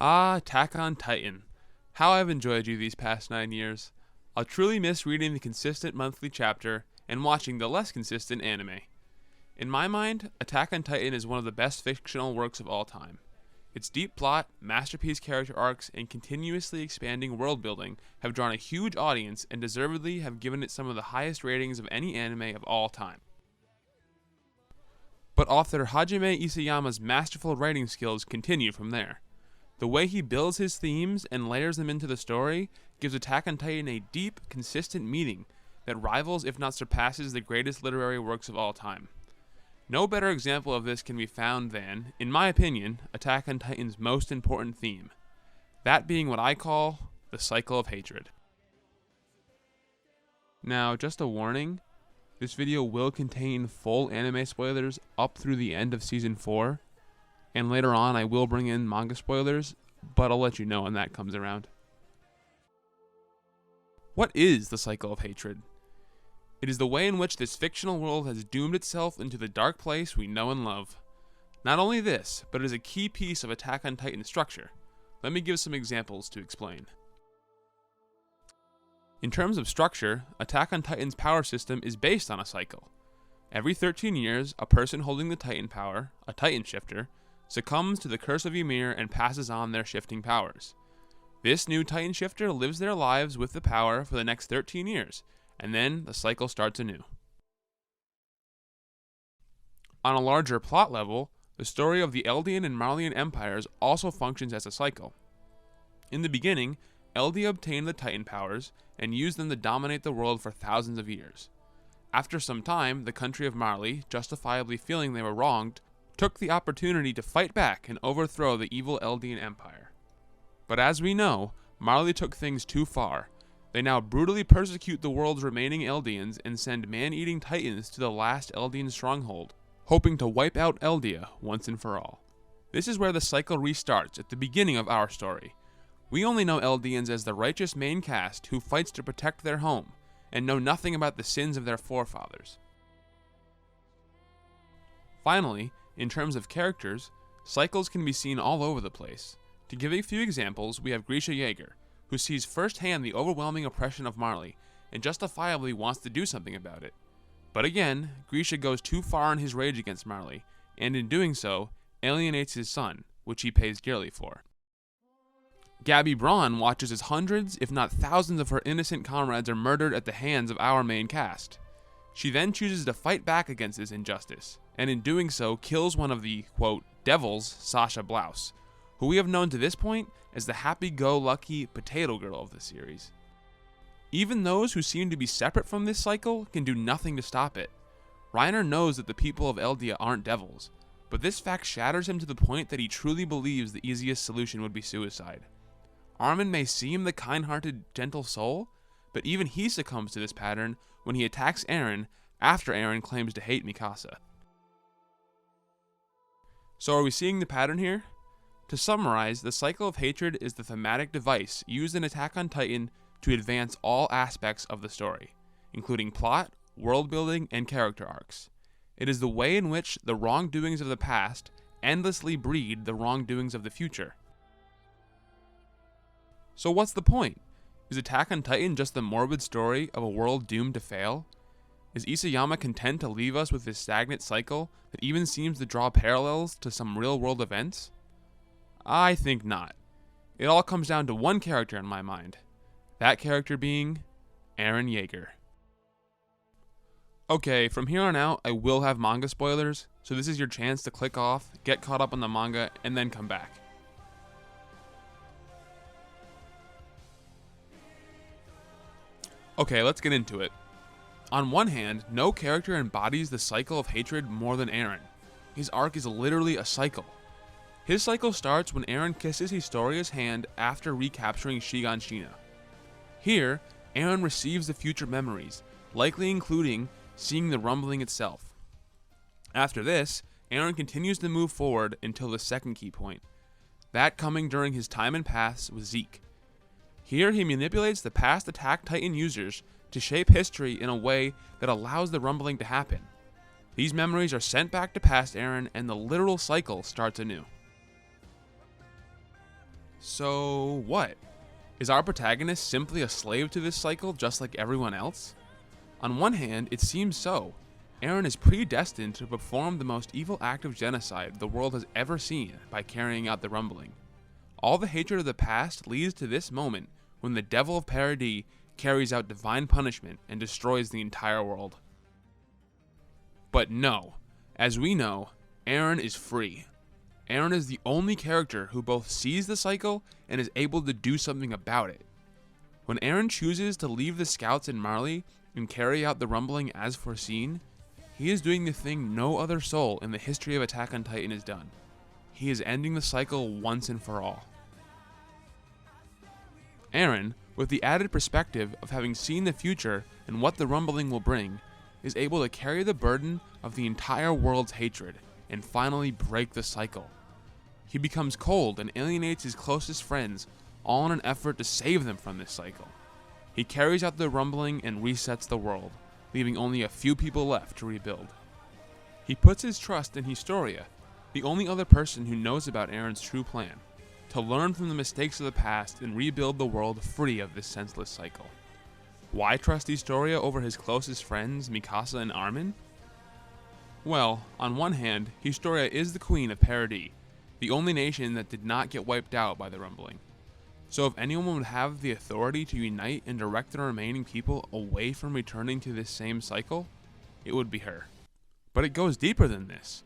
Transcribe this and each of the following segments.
Ah, Attack on Titan. How I've enjoyed you these past 9 years. I'll truly miss reading the consistent monthly chapter and watching the less consistent anime. In my mind, Attack on Titan is one of the best fictional works of all time. Its deep plot, masterpiece character arcs, and continuously expanding world building have drawn a huge audience and deservedly have given it some of the highest ratings of any anime of all time. But author Hajime Isayama's masterful writing skills continue from there. The way he builds his themes and layers them into the story gives Attack on Titan a deep, consistent meaning that rivals if not surpasses the greatest literary works of all time. No better example of this can be found than, in my opinion, Attack on Titan's most important theme. That being what I call the cycle of hatred. Now, just a warning, this video will contain full anime spoilers up through the end of Season 4, and later on I will bring in manga spoilers, but I'll let you know when that comes around. What is the cycle of hatred? It is the way in which this fictional world has doomed itself into the dark place we know and love. Not only this, but it is a key piece of Attack on Titan's structure. Let me give some examples to explain. In terms of structure, Attack on Titan's power system is based on a cycle. Every 13 years, a person holding the Titan power, a Titan shifter, succumbs to the curse of Ymir and passes on their shifting powers. This new Titan shifter lives their lives with the power for the next 13 years, and then the cycle starts anew. On a larger plot level, the story of the Eldian and Marleyan empires also functions as a cycle. In the beginning, Eldia obtained the Titan powers and used them to dominate the world for thousands of years. After some time, the country of Marley, justifiably feeling they were wronged, took the opportunity to fight back and overthrow the evil Eldian Empire. But as we know, Marley took things too far. They now brutally persecute the world's remaining Eldians and send man-eating Titans to the last Eldian stronghold, hoping to wipe out Eldia once and for all. This is where the cycle restarts at the beginning of our story. We only know Eldians as the righteous main cast who fights to protect their home, and know nothing about the sins of their forefathers. Finally, in terms of characters, cycles can be seen all over the place. To give a few examples, we have Grisha Jaeger, who sees firsthand the overwhelming oppression of Marley, and justifiably wants to do something about it. But again, Grisha goes too far in his rage against Marley, and in doing so, alienates his son, which he pays dearly for. Gabby Braun watches as hundreds, if not thousands of her innocent comrades are murdered at the hands of our main cast. She then chooses to fight back against this injustice, and in doing so kills one of the, quote, devils, Sasha Blouse, who we have known to this point as the happy-go-lucky potato girl of the series. Even those who seem to be separate from this cycle can do nothing to stop it. Reiner knows that the people of Eldia aren't devils, but this fact shatters him to the point that he truly believes the easiest solution would be suicide. Armin may seem the kind-hearted, gentle soul, but even he succumbs to this pattern when he attacks Eren after Eren claims to hate Mikasa. So are we seeing the pattern here? To summarize, the cycle of hatred is the thematic device used in Attack on Titan to advance all aspects of the story, including plot, world building, and character arcs. It is the way in which the wrongdoings of the past endlessly breed the wrongdoings of the future. So what's the point? Is Attack on Titan just the morbid story of a world doomed to fail? Is Isayama content to leave us with this stagnant cycle that even seems to draw parallels to some real-world events? I think not. It all comes down to one character in my mind. That character being Eren Yeager. Okay, from here on out, I will have manga spoilers, so this is your chance to click off, get caught up on the manga, and then come back. Okay, let's get into it. On one hand, no character embodies the cycle of hatred more than Eren. His arc is literally a cycle. His cycle starts when Eren kisses Historia's hand after recapturing Shiganshina. Here, Eren receives the future memories, likely including seeing the rumbling itself. After this, Eren continues to move forward until the second key point, that coming during his time and paths with Zeke. Here he manipulates the past Attack Titan users to shape history in a way that allows the rumbling to happen. These memories are sent back to past Eren and the literal cycle starts anew. So what? Is our protagonist simply a slave to this cycle just like everyone else? On one hand, it seems so. Eren is predestined to perform the most evil act of genocide the world has ever seen by carrying out the rumbling. All the hatred of the past leads to this moment when the Devil of Paradis carries out divine punishment and destroys the entire world. But no, as we know, Eren is free. Eren is the only character who both sees the cycle and is able to do something about it. When Eren chooses to leave the scouts in Marley and carry out the rumbling as foreseen, he is doing the thing no other soul in the history of Attack on Titan has done. He is ending the cycle once and for all. Eren, with the added perspective of having seen the future and what the rumbling will bring, is able to carry the burden of the entire world's hatred and finally break the cycle. He becomes cold and alienates his closest friends, all in an effort to save them from this cycle. He carries out the rumbling and resets the world, leaving only a few people left to rebuild. He puts his trust in Historia, the only other person who knows about Eren's true plan, to learn from the mistakes of the past and rebuild the world free of this senseless cycle. Why trust Historia over his closest friends, Mikasa and Armin? Well, on one hand, Historia is the queen of Paradis, the only nation that did not get wiped out by the rumbling. So if anyone would have the authority to unite and direct the remaining people away from returning to this same cycle, it would be her. But it goes deeper than this.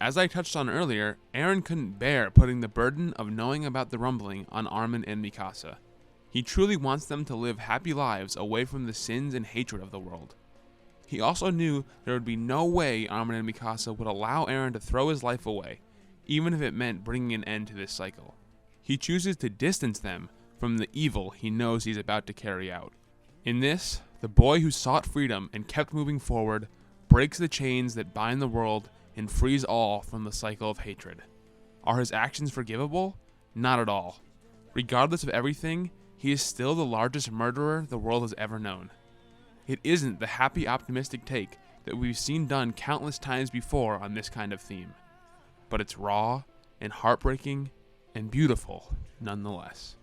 As I touched on earlier, Eren couldn't bear putting the burden of knowing about the rumbling on Armin and Mikasa. He truly wants them to live happy lives away from the sins and hatred of the world. He also knew there would be no way Armin and Mikasa would allow Eren to throw his life away, even if it meant bringing an end to this cycle. He chooses to distance them from the evil he knows he's about to carry out. In this, the boy who sought freedom and kept moving forward breaks the chains that bind the world and frees all from the cycle of hatred. Are his actions forgivable? Not at all. Regardless of everything, he is still the largest murderer the world has ever known. It isn't the happy, optimistic take that we've seen done countless times before on this kind of theme, but it's raw and heartbreaking and beautiful nonetheless.